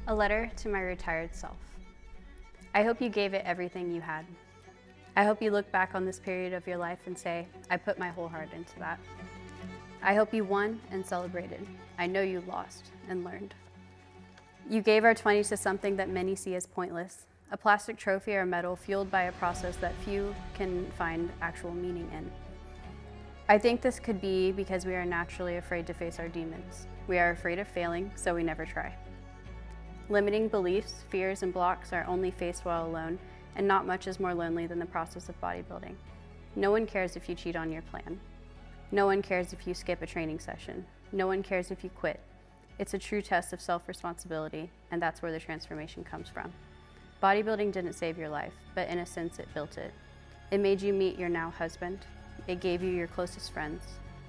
A letter to my retired self. I hope you gave it everything you had. I hope you look back on this period of your life and say, I put my whole heart into that. I hope you won and celebrated. I know you lost and learned. You gave our 20s to something that many see as pointless, a plastic trophy or medal fueled by a process that few can find actual meaning in. I think this could be because we are naturally afraid to face our demons. We are afraid of failing, so we never try. Limiting beliefs, fears, and blocks are only faced while alone, and not much is more lonely than the process of bodybuilding. No one cares if you cheat on your plan. No one cares if you skip a training session. No one cares if you quit. It's a true test of self-responsibility, and that's where the transformation comes from. Bodybuilding didn't save your life, but in a sense it built it. It made you meet your now husband. It gave you your closest friends.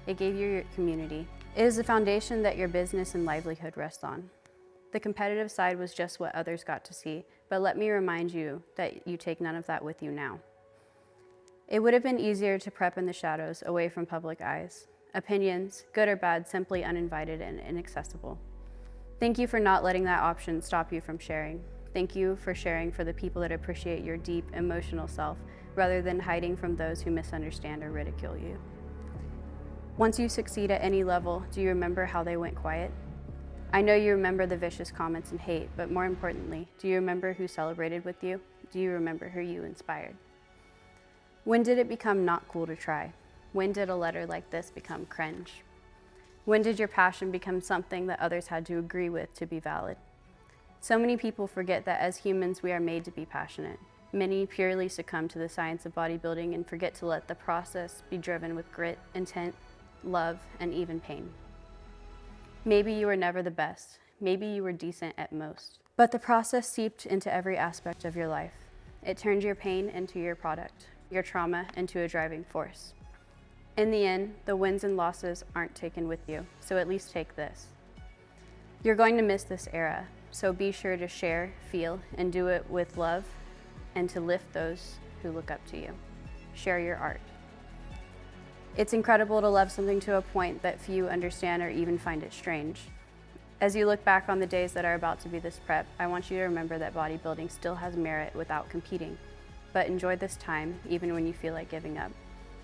It gave you your community. It is the foundation that your business and livelihood rest on. The competitive side was just what others got to see, but let me remind you that you take none of that with you now. It would have been easier to prep in the shadows, away from public eyes. Opinions, good or bad, simply uninvited and inaccessible. Thank you for not letting that option stop you from sharing. Thank you for sharing for the people that appreciate your deep, emotional self, rather than hiding from those who misunderstand or ridicule you. Once you succeed at any level, do you remember how they went quiet? I know you remember the vicious comments and hate, but more importantly, do you remember who celebrated with you? Do you remember who you inspired? When did it become not cool to try? When did a letter like this become cringe? When did your passion become something that others had to agree with to be valid? So many people forget that as humans, we are made to be passionate. Many purely succumb to the science of bodybuilding and forget to let the process be driven with grit, intent, love, and even pain. Maybe you were never the best. Maybe you were decent at most. But the process seeped into every aspect of your life. It turned your pain into your product, your trauma into a driving force. In the end, the wins and losses aren't taken with you, so at least take this. You're going to miss this era, so be sure to share, feel, and do it with love, and to lift those who look up to you. Share your art. It's incredible to love something to a point that few understand or even find it strange. As you look back on the days that are about to be this prep, I want you to remember that bodybuilding still has merit without competing. But enjoy this time, even when you feel like giving up.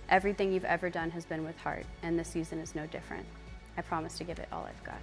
Everything you've ever done has been with heart, and this season is no different. I promise to give it all I've got.